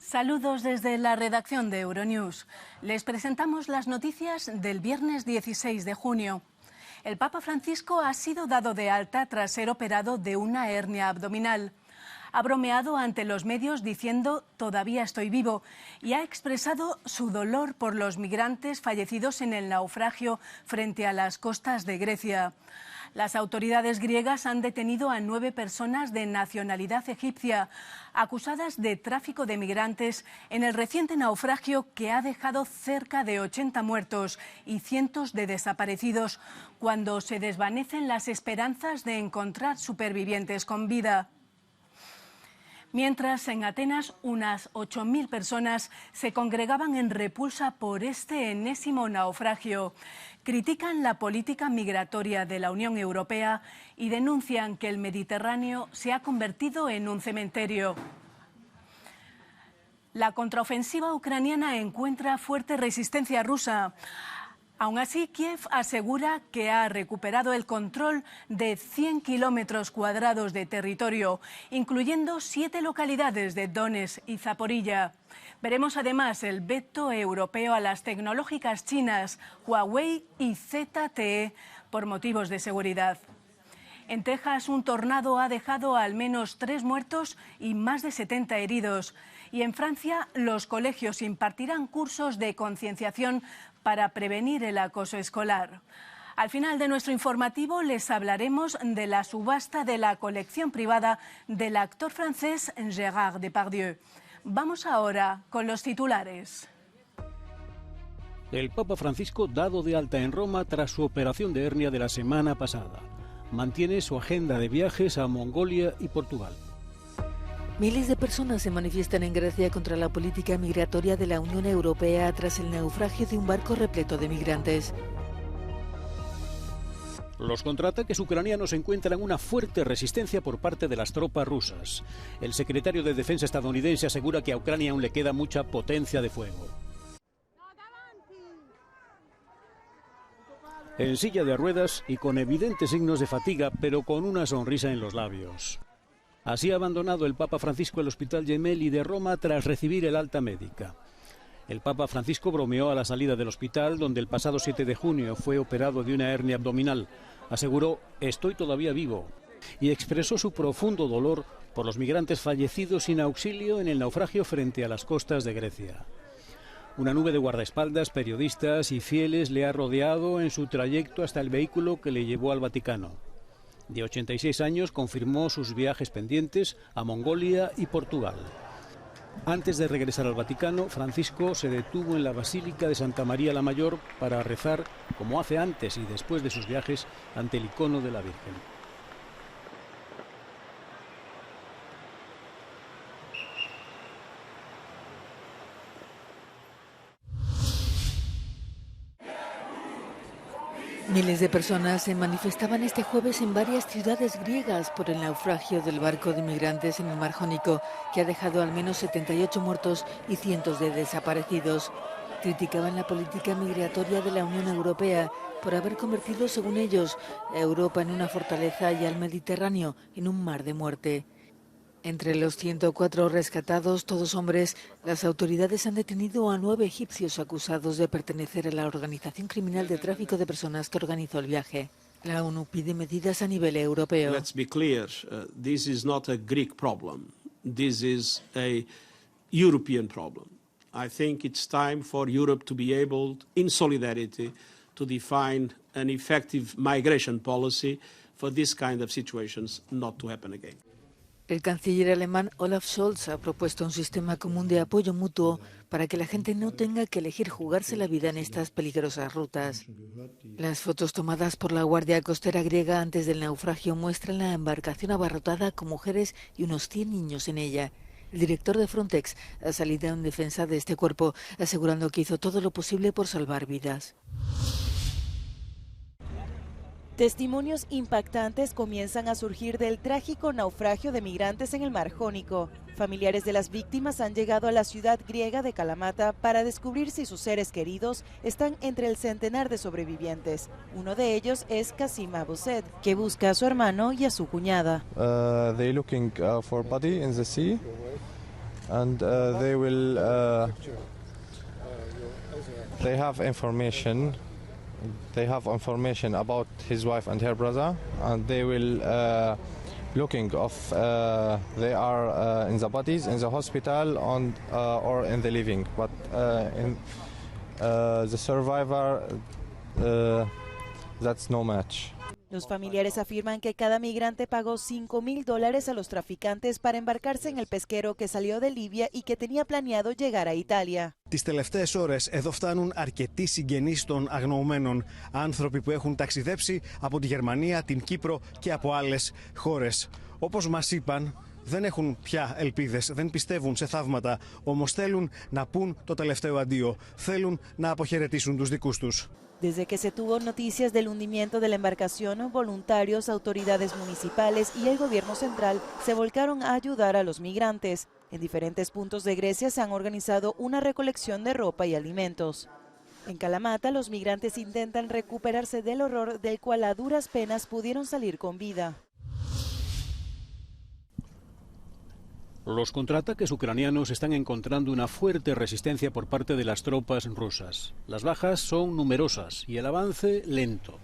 Saludos desde la redacción de Euronews. Les presentamos las noticias del viernes 16 de junio. El Papa Francisco ha sido dado de alta tras ser operado de una hernia abdominal. Ha bromeado ante los medios diciendo «todavía estoy vivo» y ha expresado su dolor por los migrantes fallecidos en el naufragio frente a las costas de Grecia. Las autoridades griegas han detenido a 9 personas de nacionalidad egipcia, acusadas de tráfico de migrantes en el reciente naufragio que ha dejado cerca de 80 muertos y cientos de desaparecidos, cuando se desvanecen las esperanzas de encontrar supervivientes con vida. Mientras, en Atenas, unas 8.000 personas se congregaban en repulsa por este enésimo naufragio. Critican la política migratoria de la Unión Europea y denuncian que el Mediterráneo se ha convertido en un cementerio. La contraofensiva ucraniana encuentra fuerte resistencia rusa. Aún así, Kiev asegura que ha recuperado el control de 100 kilómetros cuadrados de territorio, incluyendo 7 localidades de Donetsk y Zaporilla. Veremos además el veto europeo a las tecnológicas chinas Huawei y ZTE por motivos de seguridad. En Texas, un tornado ha dejado al menos 3 muertos y más de 70 heridos. Y en Francia, los colegios impartirán cursos de concienciación para prevenir el acoso escolar. Al final de nuestro informativo les hablaremos de la subasta de la colección privada del actor francés Gérard Depardieu. Vamos ahora con los titulares. El Papa Francisco dado de alta en Roma tras su operación de hernia de la semana pasada. Mantiene su agenda de viajes a Mongolia y Portugal. Miles de personas se manifiestan en Grecia contra la política migratoria de la Unión Europea tras el naufragio de un barco repleto de migrantes. Los contraataques ucranianos encuentran una fuerte resistencia por parte de las tropas rusas. El secretario de Defensa estadounidense asegura que a Ucrania aún le queda mucha potencia de fuego. En silla de ruedas y con evidentes signos de fatiga, pero con una sonrisa en los labios. Así ha abandonado el Papa Francisco el Hospital Gemelli de Roma tras recibir el alta médica. El Papa Francisco bromeó a la salida del hospital, donde el pasado 7 de junio fue operado de una hernia abdominal. Aseguró «estoy todavía vivo» y expresó su profundo dolor por los migrantes fallecidos sin auxilio en el naufragio frente a las costas de Grecia. Una nube de guardaespaldas, periodistas y fieles le ha rodeado en su trayecto hasta el vehículo que le llevó al Vaticano. De 86 años, confirmó sus viajes pendientes a Mongolia y Portugal. Antes de regresar al Vaticano, Francisco se detuvo en la Basílica de Santa María la Mayor para rezar, como hace antes y después de sus viajes, ante el icono de la Virgen. Miles de personas se manifestaban este jueves en varias ciudades griegas por el naufragio del barco de migrantes en el Mar Jónico, que ha dejado al menos 78 muertos y cientos de desaparecidos. Criticaban la política migratoria de la Unión Europea por haber convertido, según ellos, a Europa en una fortaleza y al Mediterráneo en un mar de muerte. Entre los 104 rescatados, todos hombres, las autoridades han detenido a 9 egipcios acusados de pertenecer a la organización criminal de tráfico de personas que organizó el viaje. La ONU pide medidas a nivel europeo. Let's be clear, this is not a Greek problem. This is a European problem. I think it's time for Europe to be able, in solidarity, to define an effective migration policy for this kind of situations not to happen again. El canciller alemán Olaf Scholz ha propuesto un sistema común de apoyo mutuo para que la gente no tenga que elegir jugarse la vida en estas peligrosas rutas. Las fotos tomadas por la Guardia Costera griega antes del naufragio muestran la embarcación abarrotada con mujeres y unos 100 niños en ella. El director de Frontex ha salido en defensa de este cuerpo, asegurando que hizo todo lo posible por salvar vidas. Testimonios impactantes comienzan a surgir del trágico naufragio de migrantes en el Mar Jónico. Familiares de las víctimas han llegado a la ciudad griega de Kalamata para descubrir si sus seres queridos están entre el centenar de sobrevivientes. Uno de ellos es Kasim Abused, que busca a su hermano y a su cuñada. They're looking for body in the sea. and they have information. They have information about his wife and her brother, and they will looking of they are in the bodies in the hospital or in the living, but in the survivor that's no match. Los familiares afirman que cada migrante pagó $5.000 a los traficantes para embarcarse en el pesquero que salió de Libia y que tenía planeado llegar a Italia. Τις τελευταίες ώρες εδώ φτάνουν αρκετοί συγγενείς των αγνοωμένων, άνθρωποι που έχουν ταξιδέψει από τη Γερμανία, την Κύπρο και από άλλες χώρες. Όπως μας είπαν, δεν έχουν πια ελπίδες, δεν πιστεύουν σε θαύματα, όμως θέλουν να πούν το τελευταίο αντίο, θέλουν να αποχαιρετήσουν τους δικούς τους. Desde que se tuvo noticias del hundimiento de la embarcación, voluntarios, autoridades municipales y el gobierno central se volcaron a ayudar a los migrantes. En diferentes puntos de Grecia se han organizado una recolección de ropa y alimentos. En Kalamata, los migrantes intentan recuperarse del horror del cual a duras penas pudieron salir con vida. Los contraataques ucranianos están encontrando una fuerte resistencia por parte de las tropas rusas. Las bajas son numerosas y el avance lento.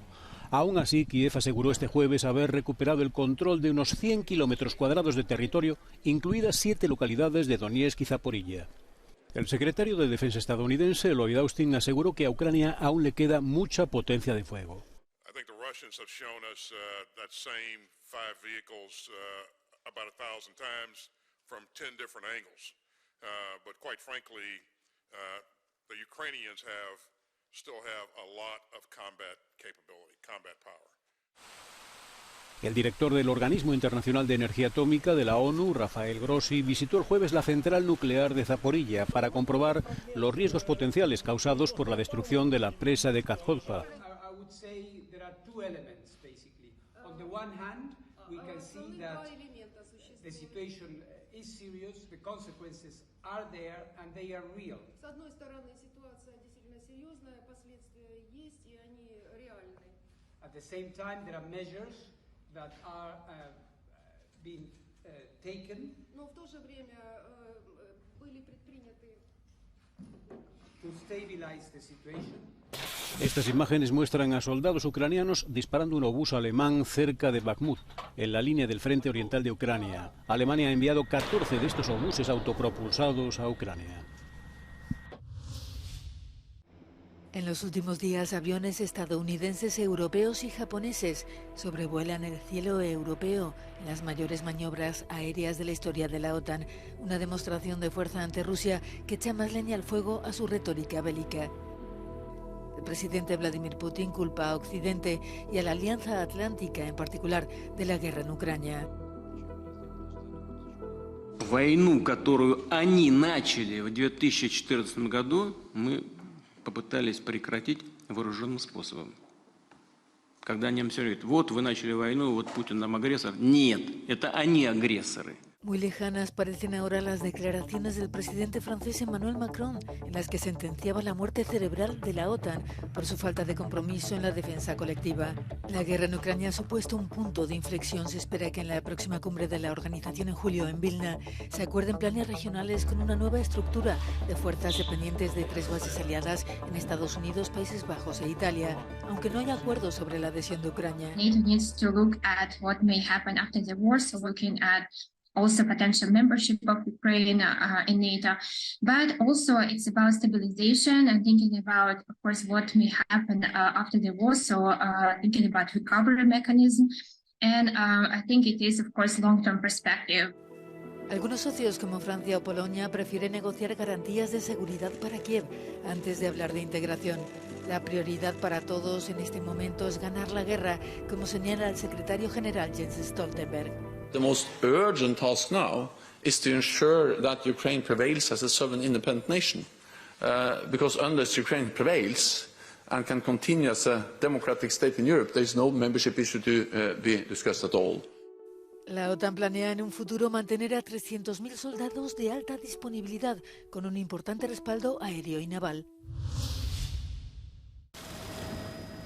Aún así, Kiev aseguró este jueves haber recuperado el control de unos 100 kilómetros cuadrados de territorio, incluidas 7 localidades de Donetsk y Zaporilla. El secretario de Defensa estadounidense, Lloyd Austin, aseguró que a Ucrania aún le queda mucha potencia de fuego. From 10 different angles, but quite frankly, the Ukrainians still have a lot of combat capability, combat power. El director del Organismo Internacional de Energía Atómica de la ONU, Rafael Grossi, visitó el jueves la central nuclear de Zaporilla para comprobar los riesgos potenciales causados por la destrucción de la presa de Kakhovka. The situation is serious, the consequences are there and they are real. С одной стороны, ситуация действительно серьезная, последствия есть и они реальны. At the same time, there are measures that are being taken. Но в то же время были предприняты to stabilize the situation. Estas imágenes muestran a soldados ucranianos disparando un obús alemán cerca de Bakhmut, en la línea del frente oriental de Ucrania. Alemania ha enviado 14 de estos obuses autopropulsados a Ucrania. En los últimos días, aviones estadounidenses, europeos y japoneses sobrevuelan el cielo europeo en las mayores maniobras aéreas de la historia de la OTAN, una demostración de fuerza ante Rusia que echa más leña al fuego a su retórica bélica. El presidente Vladimir Putin culpa a Occidente y a la Alianza Atlántica, en particular, de la guerra en Ucrania. Войну, которую они начали в 2014 году, мы попытались прекратить вооруженным способом. Когда немцы говорят, вот вы начали войну, вот Путин нам агрессор. Нет, это они агрессоры. Muy lejanas parecen ahora las declaraciones del presidente francés Emmanuel Macron, en las que sentenciaba la muerte cerebral de la OTAN por su falta de compromiso en la defensa colectiva. La guerra en Ucrania ha supuesto un punto de inflexión. Se espera que en la próxima cumbre de la organización en julio en Vilna se acuerden planes regionales con una nueva estructura de fuerzas dependientes de 3 bases aliadas en Estados Unidos, Países Bajos e Italia, aunque no hay acuerdo sobre la adhesión de Ucrania. NATO needs to look at what may happen after the war, so looking at also potential membership of Ukraine in NATO, but also it's about stabilization and thinking about, of course, what may happen after the war, so thinking about recovery mechanism, and I think it is, of course, long-term perspective. Algunos socios como Francia o Polonia prefieren negociar garantías de seguridad para Kiev antes de hablar de integración. La prioridad para todos en este momento es ganar la guerra, como señala el secretario general Jens Stoltenberg. The most urgent task now is to ensure that Ukraine prevails as a sovereign independent nation, because unless Ukraine prevails and can continue as a democratic state in Europe, there is no membership issue to be discussed at all. La OTAN planea en un futuro mantener a 300.000 soldados de alta disponibilidad, con un importante respaldo aéreo y naval.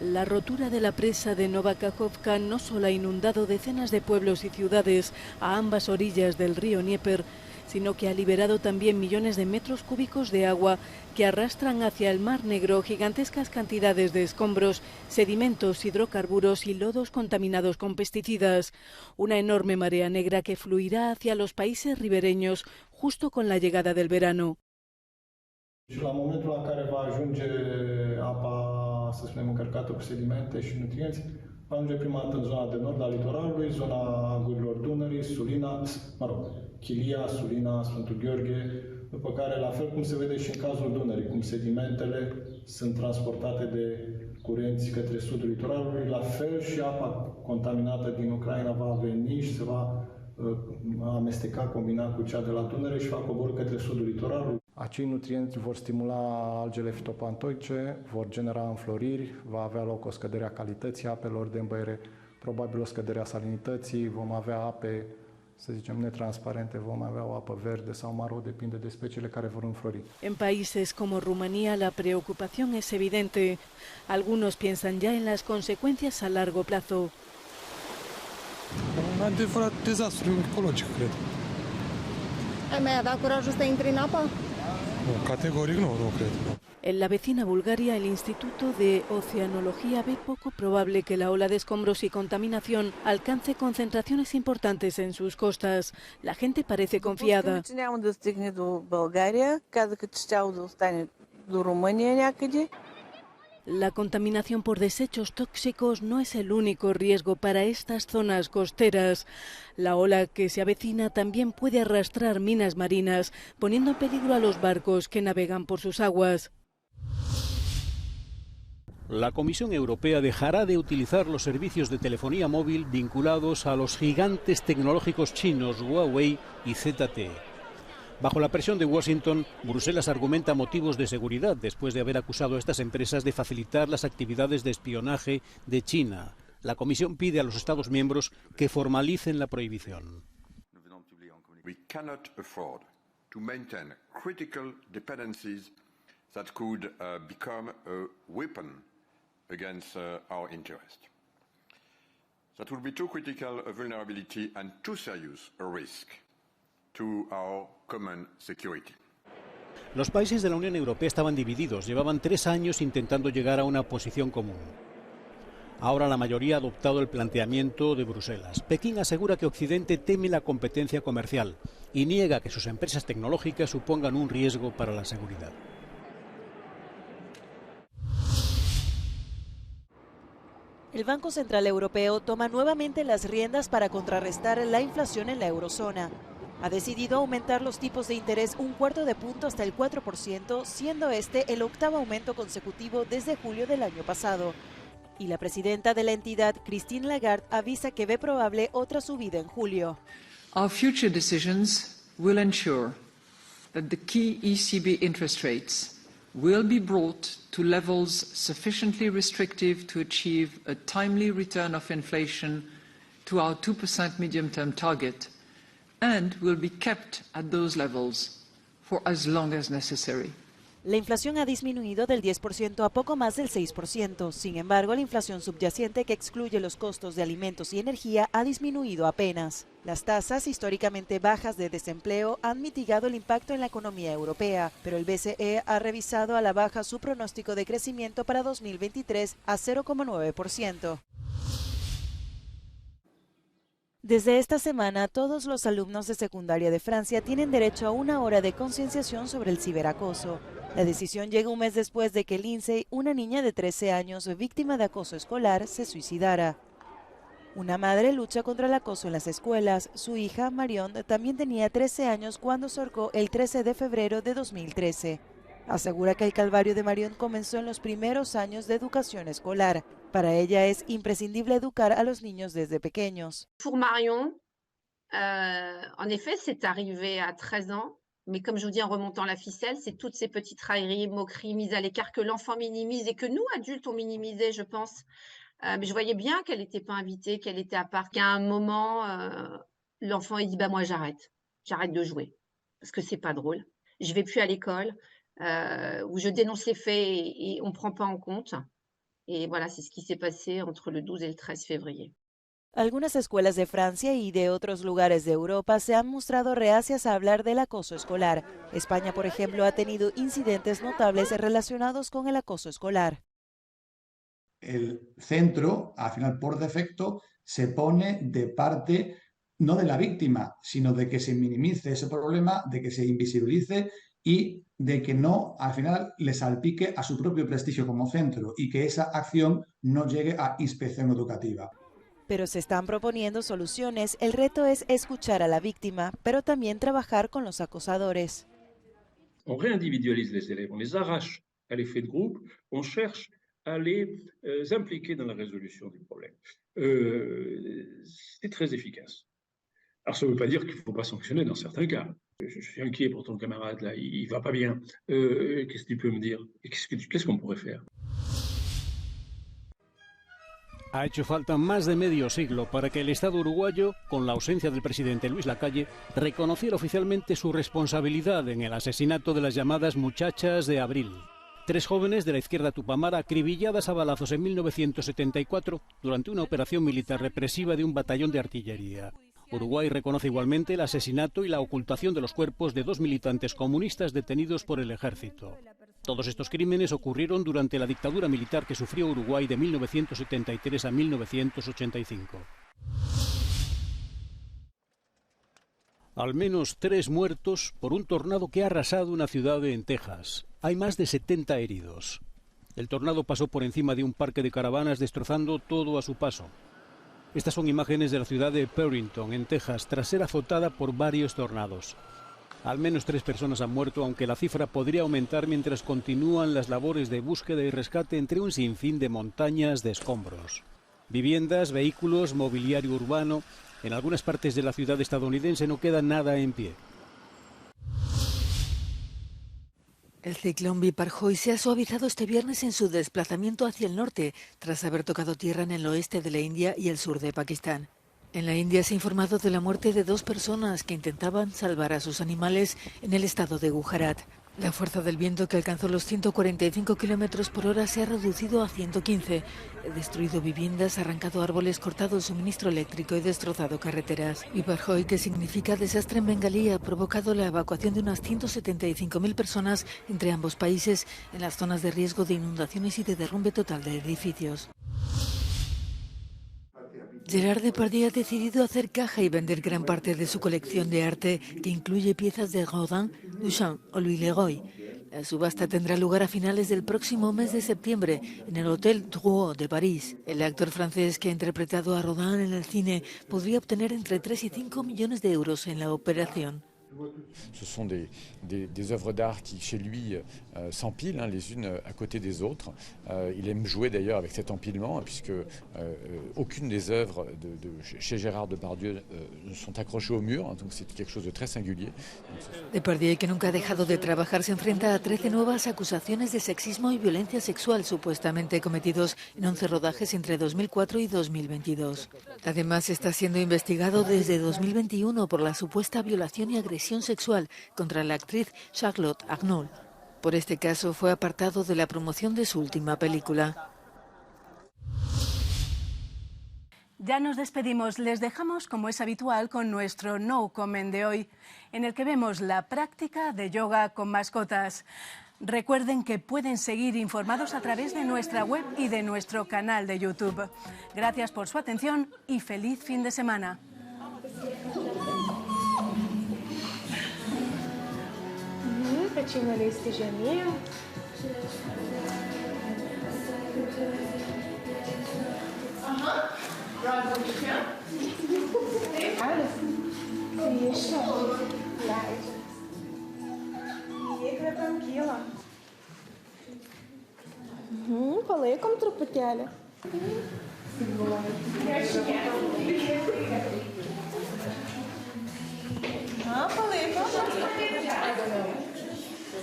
La rotura de la presa de Nova Kakhovka no solo ha inundado decenas de pueblos y ciudades a ambas orillas del río Dnieper, sino que ha liberado también millones de metros cúbicos de agua que arrastran hacia el Mar Negro gigantescas cantidades de escombros, sedimentos, hidrocarburos y lodos contaminados con pesticidas. Una enorme marea negra que fluirá hacia los países ribereños justo con la llegada del verano. Și la momentul în care va ajunge apa, să spunem, încărcată cu sedimente și nutrienți, va ajunge prima dată în zona de nord a litoralului, zona gurilor Dunării, Sulina, Chilia, Sulina, Sfântul Gheorghe, după care, la fel cum se vede și în cazul Dunării, cum sedimentele sunt transportate de curenți către sudul litoralului, la fel și apa contaminată din Ucraina va veni și se va amesteca, combina cu cea de la Dunăre și va coborî către sudul litoralului. Acei nutrienți vor stimula algele fitoplanctoice, vor genera înfloriri, va avea loc o scădere a calității apelor de îmbăiere, probabil o scădere a salinității, vom avea ape, să zicem, netransparente, vom avea o apă verde sau maro, depinde de speciile care vor înflori. En países como Rumanía la preocupación es evidente. Algunos piensan ya en las consecuencias a largo plazo. Un adevărat dezastru ecologic, cred. Ai mai avea curajul să intri în apă? Categoric nu cred. En la vecina Bulgaria, el Instituto de Oceanología ve poco probable que la ola de escombros y contaminación alcance concentraciones importantes en sus costas. La gente parece confiada. La contaminación por desechos tóxicos no es el único riesgo para estas zonas costeras. La ola que se avecina también puede arrastrar minas marinas, poniendo en peligro a los barcos que navegan por sus aguas. La Comisión Europea dejará de utilizar los servicios de telefonía móvil vinculados a los gigantes tecnológicos chinos Huawei y ZTE. Bajo la presión de Washington, Bruselas argumenta motivos de seguridad después de haber acusado a estas empresas de facilitar las actividades de espionaje de China. La Comisión pide a los Estados miembros que formalicen la prohibición. We cannot afford to maintain critical dependencies that could become a weapon against our interest. That would be too critical a vulnerability and too serious a risk to our common security. Los países de la Unión Europea estaban divididos, llevaban 3 años intentando llegar a una posición común. Ahora la mayoría ha adoptado el planteamiento de Bruselas. Pekín asegura que Occidente teme la competencia comercial y niega que sus empresas tecnológicas supongan un riesgo para la seguridad. El Banco Central Europeo toma nuevamente las riendas para contrarrestar la inflación en la eurozona. Ha decidido aumentar los tipos de interés 1/4 punto hasta el 4%, siendo este el 8º aumento consecutivo desde julio del año pasado. Y la presidenta de la entidad, Christine Lagarde, avisa que ve probable otra subida en julio. Our future decisions will ensure that the key ECB interest rates will be brought to levels sufficiently restrictive to achieve a timely return of inflation to our 2% medium-term target, and will be kept at those levels for as long as necessary. La inflación ha disminuido del 10% a poco más del 6%. Sin embargo, la inflación subyacente, que excluye los costos de alimentos y energía, ha disminuido apenas. Las tasas históricamente bajas de desempleo han mitigado el impacto en la economía europea, pero el BCE ha revisado a la baja su pronóstico de crecimiento para 2023 a 0,9%. Desde esta semana, todos los alumnos de secundaria de Francia tienen derecho a 1 hora de concienciación sobre el ciberacoso. La decisión llega un mes después de que Lindsay, una niña de 13 años víctima de acoso escolar, se suicidara. Una madre lucha contra el acoso en las escuelas. Su hija, Marion, también tenía 13 años cuando se ahorcó el 13 de febrero de 2013. Asegura que el calvario de Marion comenzó en los primeros años de educación escolar. Para ella es imprescindible educar a los niños desde pequeños. Pour Marion, en effet, c'est arrivé à 13 ans. Mais comme je vous dis, en remontant la ficelle, c'est toutes ces petites railleries, moqueries, mises à l'écart que l'enfant minimise et que nous, adultes, on minimisait, je pense. Mais je voyais bien qu'elle n'était pas invitée, qu'elle était à part. Qu'à un moment, l'enfant, il dit « moi, j'arrête. J'arrête de jouer. Parce que c'est pas drôle. Je vais plus à l'école. Où je dénonce les faits et on ne prend pas en compte. » Et voilà, c'est ce qui s'est passé entre le 12 et le 13 février. Algunas escuelas de Francia y de otros lugares de Europa se han mostrado reacias a hablar del acoso escolar. España, por ejemplo, ha tenido incidentes notables relacionados con el acoso escolar. El centro, al final, por defecto, se pone de parte no de la víctima, sino de que se minimice ese problema, de que se invisibilice y de que no, al final, le salpique a su propio prestigio como centro y que esa acción no llegue a inspección educativa. Pero se están proponiendo soluciones. El reto es escuchar a la víctima, pero también trabajar con los acosadores. On réindividualise les élèves, on les arrache à l'effet de groupe, on cherche à les impliquer dans la résolution du problème. C'est très efficace. Alors ça ne veut pas dire qu'il ne faut pas sanctionner dans certains cas. Je suis inquiet pour ton camarade là, il ne va pas bien. Qu'est-ce que tu peux me dire? Qu'est-ce qu'on pourrait faire? Ha hecho falta más de medio siglo para que el Estado uruguayo, con la ausencia del presidente Luis Lacalle, reconociera oficialmente su responsabilidad en el asesinato de las llamadas muchachas de abril. 3 jóvenes de la izquierda tupamara acribilladas a balazos en 1974 durante una operación militar represiva de un batallón de artillería. Uruguay reconoce igualmente el asesinato y la ocultación de los cuerpos de 2 militantes comunistas detenidos por el ejército. Todos estos crímenes ocurrieron durante la dictadura militar que sufrió Uruguay de 1973 a 1985. Al menos 3 muertos por un tornado que ha arrasado una ciudad en Texas. Hay más de 70 heridos. El tornado pasó por encima de un parque de caravanas destrozando todo a su paso. Estas son imágenes de la ciudad de Perryton, en Texas, tras ser azotada por varios tornados. Al menos 3 personas han muerto, aunque la cifra podría aumentar mientras continúan las labores de búsqueda y rescate entre un sinfín de montañas de escombros. Viviendas, vehículos, mobiliario urbano. En algunas partes de la ciudad estadounidense no queda nada en pie. El ciclón Biparjoy se ha suavizado este viernes en su desplazamiento hacia el norte, tras haber tocado tierra en el oeste de la India y el sur de Pakistán. En la India se ha informado de la muerte de 2 personas que intentaban salvar a sus animales en el estado de Gujarat. La fuerza del viento, que alcanzó los 145 km por hora, se ha reducido a 115. Ha destruido viviendas, arrancado árboles, cortado el suministro eléctrico y destrozado carreteras. Biparjoy, que significa desastre en bengalí, ha provocado la evacuación de unas 175.000 personas entre ambos países en las zonas de riesgo de inundaciones y de derrumbe total de edificios. Gerard Depardieu ha decidido hacer caja y vender gran parte de su colección de arte, que incluye piezas de Rodin, Duchamp o Louis Leroy. La subasta tendrá lugar a finales del próximo mes de septiembre en el Hotel Drouot de París. El actor francés que ha interpretado a Rodin en el cine podría obtener entre 3 y 5 millones de euros en la operación. Ce sont des œuvres d'art qui, chez lui, s'empilent les unes à côté des autres. Il aime jouer d'ailleurs avec cet empilement, puisque aucune des œuvres chez Gérard Depardieu ne sont accrochées au mur, donc c'est quelque chose de très singulier. Depardieu, que nunca ha dejado de trabajar, se enfrenta a 13 nuevas acusaciones de sexismo y violencia sexual supuestamente cometidos en 11 rodajes entre 2004 y 2022. Además, está siendo investigado desde 2021 por la supuesta violación y agresión sexual contra la actriz Charlotte Arnould. Por este caso fue apartado de la promoción de su última película. Ya nos despedimos, les dejamos como es habitual con nuestro No Comment de hoy, en el que vemos la práctica de yoga con mascotas. Recuerden que pueden seguir informados a través de nuestra web y de nuestro canal de YouTube. Gracias por su atención y feliz fin de semana. Качина листы жамея. Ага. Разом еще. Alice. Еще. Лайджа. Fica tranquila. Palaikom truputėlį. Palaikom.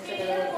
Привет.